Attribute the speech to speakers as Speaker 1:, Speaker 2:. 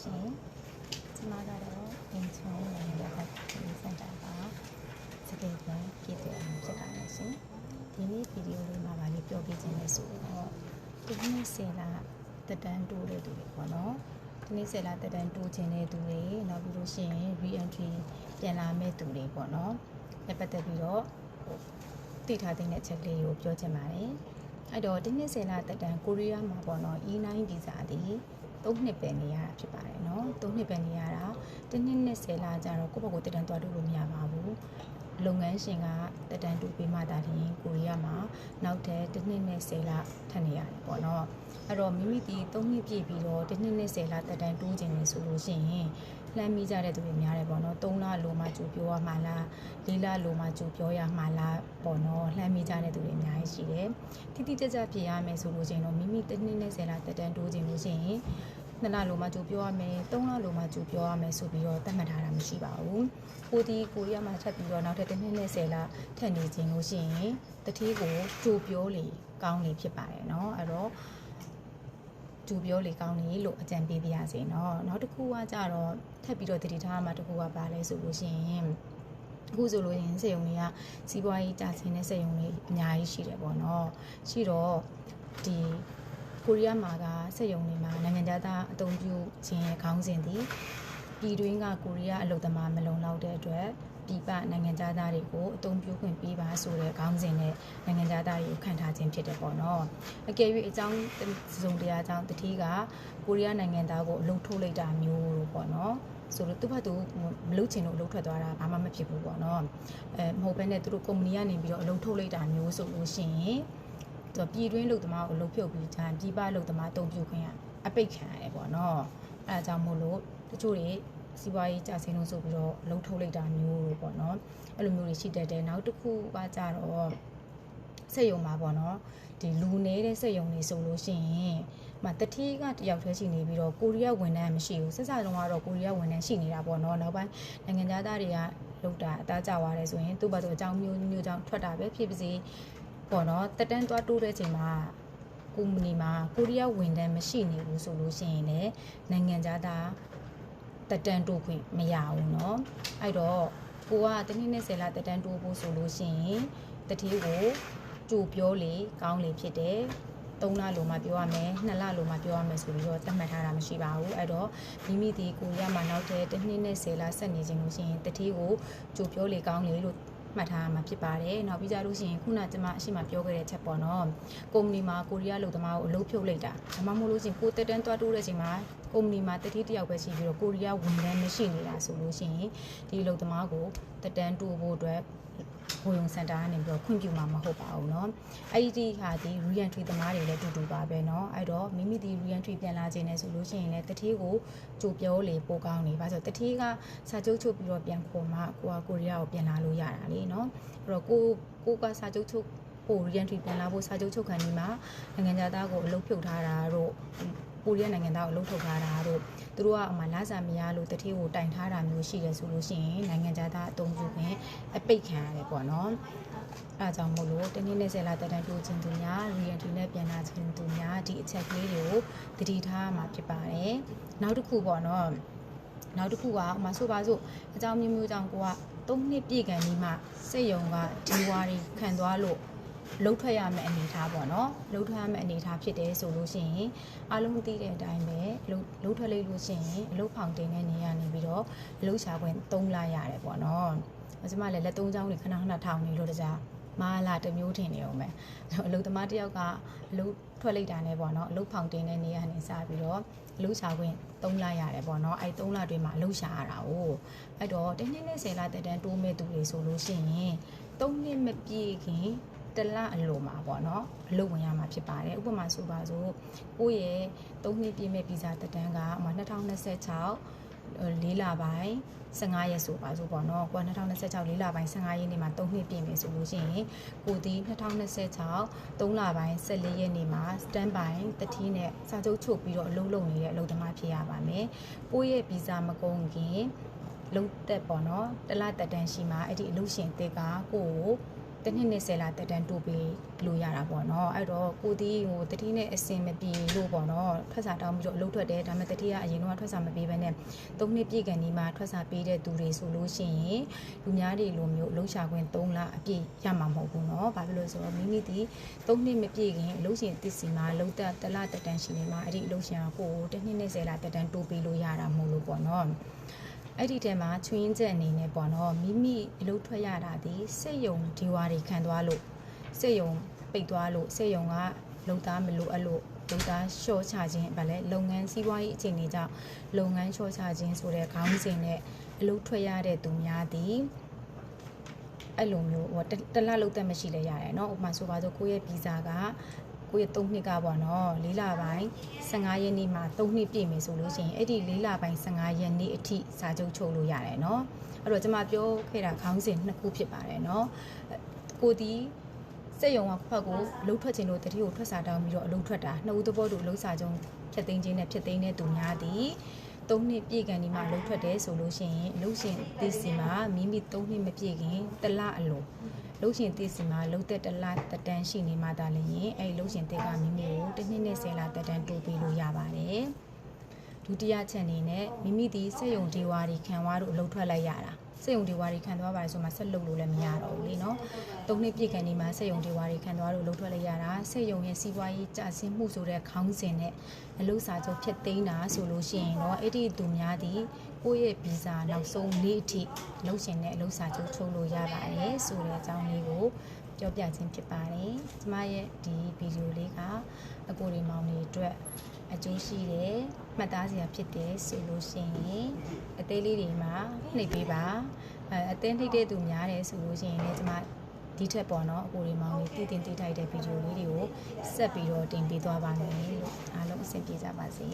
Speaker 1: ရှင်ကျမကတော့အင်ချွန်နိုင်ငံရဲ့စင်တာပါစကေးပြန်ပြည်တယ်ဖြစ်တာလေရှင်ဒီနေ့ဗီဒီယိုလေးမှာပါလေးပြောပြခြင်းလဲဆိုတော့ဒီနေ့ဆယ်လာတက်တန်းတိုးတဲ့သူတွေပေါ့နော်ဒီနေ့ဆယ်လာတက်တန်းတိုးခြင်းတဲ့သူတွေနောက်ပြီးလို့ရှိရင် re-entry ပြန်လာမဲ့သူတွေပေါ့နော်လက်ပတ်သက်ပြီးတော့သိထားတဲ့အချက်လေးကိုပြောချင်ပါတယ်အဲ့တော့ဒီနေ့ဆယ်လာတက်တန်းကိုရီးယားမှာပေါ့နော် E9 ဗီဇာတည်3နှစ်ပဲနေရတာဖြစ်ပါတယ်เนาะ3နှစ်ပဲနေရတာ1နှစ်နဲ့10လကျတော့ကိုယ့်ဘက်ကိုတက်တန်းသွားလို့မရပါဘူးလုပ်ငန်းရှင်ကတက်တန်းတူပေးမှတာတင်ကိုရီးယားမှာနောက်ထပ်1နှစ်နဲ့10လထပ်နေရတယ်ပေါ့เนาะအဲ့တော့မိမိဒီ3နှစ်ပြည့်ပြီးတော့1နှစ်နဲ့10လတက်တန်းတိုးခြင်းလေဆိုလို့ရှိရင်လှမ်းမိကြတဲ့သူတွေများတယ်ပေါ့နော်3လလိုမှကြိုပြောရမှာလား4လလိုမှကြိုပြောရမှာလားပေါ့နော်လှမ်းမိကြတဲ့သူတွေအများကြီးရှိတယ်တိတိကျကျဖြစ်ရမယ်ဆိုလို့ရှိရင်တော့မိမိ1နှစ်နဲ့10လတက်တန်းတိုးခြင်းလို့ရှိရင်2လလိုမှကြိုပြောရမယ်3လလိုမှကြိုပြောရမယ်ဆိုပြီးတော့သတ်မှတ်ထားတာမရှိပါဘူးကိုဒီကိုရီးယားမှာထပ်ပြီးတော့နောက်ထပ်1နှစ်နဲ့10လထပ်နေခြင်းလို့ရှိရင်တတိကိုကြိုပြောလေကောင်းလေဖြစ်ပါတယ်เนาะအဲ့တော့သူပြောလေကောင်းနေလို့အကြံပေးပြရစီเนาะနောက်တစ်ခုကကြတော့ထပ်ပြီးတော့တတိထားမှာတစ်ခုကပါလဲဆိုလို့ရှိရင်အခုဆိုလို့ရင်စက်ရုံတွေကစီးပွားရေးကြာဆင်းတဲ့စက်ရုံတွေအများကြီးရှိတယ်ပေါ့เนาะရှိတော့ဒီကိုရီးယားမှာကစက်ရုံတွေမှာနိုင်ငံသားအသုံးပြုခြင်းရဲ့ခေါင်းစဉ်ဒီပြည်တွင်းကကိုရီးယားအလုပ်သမားမလုံလောက်တဲ့အတွက်ပြည်ပနိုင်ငံသားတွေကိုအသုံးပြုခွင့်ပေးပါဆိုတဲ့ခေါင်းစဉ်နဲ့နိုင်ငံသားတွေကိုခံထားခြင်းဖြစ်တယ်ပေါ့နော်အကယ်၍အကြောင်းစုံတရားအကြောင်းတတိကကိုရီးယားနိုင်ငံသားကိုအလုပ်ထုတ်လိုက်တာမျိုးလို့ပေါ့နော်ဆိုတော့သူ့ဘက်သူမလုပ်ချင်လို့အလုပ်ထွက်သွားတာဘာမှမဖြစ်ဘူးပေါ့နော်မဟုတ်ဘဲနဲ့သူတို့ကုမ္ပဏီကနေပြီးတော့အလုပ်ထုတ်လိုက်တာမျိုးဆိုလို့ရှိရင်သူပြည်တွင်းလုပ်သမားကိုအလုပ်ဖြုတ်ပြီးကြရင်ပြည်ပလုပ်သမားအသုံးပြုခွင့်ကအပိတ်ခံရတယ်ပေါ့နော်အဲဒါကြောင့်မို့လို့တချို့တွေစီးပွားရေးကြာဆင်းလို့ဆိုပြီးတော့လုံထုတ်လိုက်တာမျိုးလို့ပေါ့နော်အဲ့လိုမျိုးတွေရှိတတ်တယ်နောက်တစ်ခုကကြတော့စက်ရုံမှာပေါ့နော်ဒီလူနေတဲ့စက်ရုံတွေဆိုလို့ရှိရင်တတိကတယောက်တည်းရှိနေပြီးတော့ကိုရီးယားဝန်ထမ်းမရှိဘူးဆက်စတုန်းကတော့ကိုရီးယားဝန်ထမ်းရှိနေတာပေါ့နော်နောက်ပိုင်းနိုင်ငံသားတွေကလောက်တာအသားကျသွားတယ်ဆိုရင်သူ့ဘက်သူအကြောင်းမျိုးကြောင့်ထွက်တာပဲဖြစ်ပါစေပေါ့နော်တက်တန်းသွားတိုးတဲ့ချိန်မှာကုမ္ပဏီမှာကိုရီးယားဝန်ထမ်းမရှိနေဘူးဆိုလို့ရှိရင်လည်းနိုင်ငံသားတက်တန်းတိုးခွင့်မရဘူးเนาะအဲ့တော့ကိုကတနည်းနဲ့10လတက်တန်းတိုးဖို့ဆိုလို့ရှိရင်တတိကိုကြိုပြောလေကောင်းလေဖြစ်တယ်3လလိုမှပြောရမယ်2လလိုမှပြောရမယ်ဆိုပြီးတော့သတ်မှတ်ထားတာမရှိပါဘူးအဲ့တော့မိမိဒီကိုရမှာနောက်တဲ့1နှစ်နဲ့10လဆက်နေခြင်းလို့ရှိရင်တတိကိုကြိုပြောလေကောင်းလေလို့မှတ်ထားမှာဖြစ်ပါတယ်။နောက်ပြီးကြလို့ရှိရင်ခုနကကျွန်မအရှိမပြောခဲ့တဲ့ချက်ပေါ့နော်။ကုမ္ပဏီမှာကိုရီးယားလူသမားကိုအလုပ်ဖြုတ်လိုက်တာ။ဒါမှမဟုတ်လို့ရှိရင်ကိုတက်တန်းသွားတိုးတဲ့အချိန်မှာကုမ္ပဏီမှာတတိတယောက်ပဲရှိပြီးတော့ကိုရီးယားဝန်ထမ်းမရှိနေတာဆိုလို့ရှိရင်ဒီလူသမားကိုတက်တန်းတိုးဖို့အတွက်ဘိုးယုံစင်တာကနေပြီးတော့ခွင့်ပြုမှာမဟုတ်ပါဘူးเนาะအဲ့ဒီဟာဒီ re-entry သမားတွေလည်းတူပါပဲเนาะအဲ့တော့မိမိဒီ re-entry ပြန်လာခြင်းနဲ့ဆိုလို့ရှိရင်လည်းတတိကိုကြိုပြောလေပိုကောင်းနေပါဆိုတတိကစာချုပ်ချုပ်ပြီးတော့ပြန်ခေါ်မှကိုရီးယားကိုပြန်လာလို့ရတာလေเนาะအဲ့တော့ကိုကစာချုပ်ချုပ်ပို re-entry ပြန်လာဖို့စာချုပ်ချုပ်ခံဒီမှာနိုင်ငံသားကိုအလုပ်ဖြုတ်ထားတာတို့ကိုရီးယားနိုင်ငံသားကိုအလုပ်ထုတ်ထားတာတို့သူတို့ကလာစာမရလို့တတိကိုတိုင်ထားတာမျိုးရှိတယ်ဆိုလို့ရှိရင်နိုင်ငံသားအသုံးပြုခွင့်အပိတ်ခံရတယ်ပေါ့နော်အဲအကြောင်းမို့လို့တနည်းနဲ့10လတက်တန်းတိုးခြင်းသူများ re-entry နဲ့ပြန်လာခြင်းသူများဒီအချက်ကလေးတွေကိုတတိထားမှာဖြစ်ပါတယ်နောက်တစ်ခုပေါ့နော်နောက်တစ်ခုကဆိုပါစို့အကြောင်းမျိုးကြောင့်ကိုက3နှစ်ပြည့်ကန်ဒီမှာစက်ရုံကဒီဝါတွေခံသွားလို့လှုပ်ထွက်ရမယ့်အနေအထားပေါ့နော်လှုပ်ထွက်ရမယ့်အနေအထားဖြစ်တယ်ဆိုလို့ရှိရင်အလုံးသိတဲ့အတိုင်းပဲလှုပ်ထွက်လိုက်လို့ရှိရင်အလုပ်ဖောင်တင်တဲ့နေရာနေပြီးတော့အလုပ်ရှာခွင့်3လရတယ်ပေါ့နော်ကျွန်မလည်းလက်3ချောင်းတွေခဏထောင်နေလို့တကြားမာလာတစ်မျိုးထင်နေအောင်ပဲအလုပ်သမားတစ်ယောက်ကအလုပ်ထွက်လိုက်တာနဲ့ပေါ့နော်အလုပ်ဖောင်တင်တဲ့နေရာနေစပြီးတော့အလုပ်ရှာခွင့်3လရတယ်ပေါ့နော်အဲ့3လတွင်းမှာအလုပ်ရှာရတာ哦အဲ့တော့1နှစ်နဲ့10လတက်တန်းတိုးမဲ့သူတွေဆိုလို့ရှိရင်3နှစ်မပြည့်ခင်တလအလိုမှာပေါ့နော်အလုပ်ဝင်ရမှာဖြစ်ပါတယ်ဥပမာဆိုပါစို့ကိုယ့်ရဲ့3နှစ်ပြည့်မဲ့ဗီဇာတက်တန်းက2026 4လပိုင်း15ရက်ဆိုပါစို့ပေါ့နော်ကိုက2026 4လပိုင်း15ရက်နေ့မှာ3နှစ်ပြည့်မယ်ဆိုလို့ရှိရင်ကိုဒီ2026 3လပိုင်း14ရက်နေ့မှာ stand by တတိနဲ့စာချုပ်ချုပ်ပြီးတော့အလုပ်လုပ်နေတဲ့အလုပ်သမားဖြစ်ရပါမယ်ကိုရဲ့ဗီဇာမကုန်ခင်လုံးသက်ပေါ့နော်တလတက်တန်းရှိမှာအဲ့ဒီအလုပ်ရှင်တစ်ကကို တနှစ်နဲ့10လတက်တန်းတိုးပေးလို့ရတာပေါ့နော်အဲ့တော့ကိုဒီဟိုတတိနဲ့အစင်မပြေလို့ပေါ့နော်ထွက်စာတောင်းပြီးတော့အလုပ်ထွက်တယ်ဒါပေမဲ့တတိကအရင်တော့ထွက်စာမပေးဘဲနဲ့3နှစ်ပြည့်ကန်ဒီမှာထွက်စာပေးတဲ့သူတွေဆိုလို့ရှိရင်လူများတွေလိုမျိုးအလုပ်ရှာခွင့်3လအပြည့်ရမှာမဟုတ်ဘူးနော်ဘာဖြစ်လို့ဆိုတော့မိမိဒီ3နှစ်မပြည့်ခင်အလုပ်ရှင်တစ်စီမှာလုံသက်တလတက်တန်းရှိနေမှာအဲ့ဒီအလုပ်ရှင်ကကိုတနှစ်နဲ့10လတက်တန်းတိုးပေးလို့ရတာမဟုတ်လို့ပေါ့နော်အဲ့ဒီထဲမှာချွင်းချက်အနေနဲ့ပေါ့နော်မိမိအလုပ်ထွက်ရတာဒီစက်ယုံဒီဝါတွေခံသွားလို့စက်ယုံပိတ်သွားလို့စက်ယုံကလုံသားမလို့အဲ့လိုလုံသားရှော့ချခြင်းဗါလဲလုပ်ငန်းစီးပွားရေးအခြေအနေကြောင့်လုပ်ငန်းရှော့ချခြင်းဆိုတဲ့ခေါင်းစဉ်နဲ့အလုပ်ထွက်ရတဲ့သူများဒီအဲ့လိုမျိုးဟိုတလလုံးသက်မရှိလဲရတယ်เนาะဥပမာဆိုပါဆိုကိုယ့်ရဲ့ဗီဇာကကိုယ့်ရဲ့3နှစ်ကပေါ့နော်4လပိုင်း15ရက်နေ့မှာ3နှစ်ပြည့်မယ်ဆိုလို့ရှိရင်အဲ့ဒီ4လပိုင်း15ရက်နေ့အထိစာချုပ်ချုပ်လို့ရတယ်เนาะအဲ့တော့ကျွန်မပြောခဲ့တာခေါင်းစဉ်2ခုဖြစ်ပါတယ်เนาะကိုဒီစက်ရုံကဖက်ကိုလှုပ်ထွက်ခြင်းတို့တတိကိုထွက်စာတောင်းပြီးတော့အလုပ်ထွက်တာနှစ်ဦးသဘောတူအလုပ်စာချုပ်ဖြတ်သိမ်းခြင်းနဲ့ဖြတ်သိမ်းတဲ့သူများသည်3နှစ်ပြည့်ကန်ဒီမှာလှုပ်ထွက်တယ်ဆိုလို့ရှိရင်အလုပ်ရှင်သိစီမှာမိမိ3နှစ်မပြည့်ခင်တစ်လအလိုလုံရှင်တစ်စီမှာလုံသက်တလတက်တန်းရှိနေမှသာလျှင်အဲ့လုံရှင်တစ်ကမိမိကိုတစ်နှစ်နဲ့10လတက်တန်းတိုးပေးလို့ရပါတယ်ဒုတိယချက်အနေနဲ့မိမိဒီစက်ယုံဒီဝါဒီခံသွားလို့အလုပ်ထွက်လိုက်ရတာစက်ယုံဒီဝါဒီခံသွားပါတယ်ဆိုမှဆက်လုပ်လို့လည်းမရတော့ဘူးလေနော်၃နှစ်ပြည့်ကန်ဒီမှာစက်ယုံဒီဝါဒီခံသွားလို့အလုပ်ထွက်လိုက်ရတာစက်ယုံရဲ့စီးပွားရေးကျဆင်းမှုဆိုတဲ့ခေါင်းစဉ်နဲ့အလုပ်စာချုပ်ဖြတ်သိမ်းတာဆိုလို့ရှိရင်တော့အဲ့ဒီသူများဒီကိုယ့်ရဲ့ဗီဇာနောက်ဆုံးနေ့အထိလုပ်ရှင်နဲ့အလုပ်စာချုပ်ချုပ်လို့ရပါတယ်ဆိုတဲ့အကြောင်းလေးကိုပြောပြခြင်းဖြစ်ပါတယ်ကျမရဲ့ဒီဗီဒီယိုလေးကအကိုဒီမောင်တွေအတွက်အကျိုးရှိတယ်မှတ်သားစရာဖြစ်တယ်ဆိုလို့ရှိရင်အသေးလေးတွေမှာနှိပ်ပေးပါအသေးနှိပ်တဲ့သူများတယ်ဆိုလို့ရှိရင်လည်းကျမဒီထက်ပေါ့နော်အကိုဒီမောင်တွေတည်တင်တည်ထိုက်တဲ့ဗီဒီယိုလေးတွေကိုဆက်ပြီးတော့တင်ပေးသွားပါမယ်လို့အားလုံးအဆင်ပြေကြပါစေ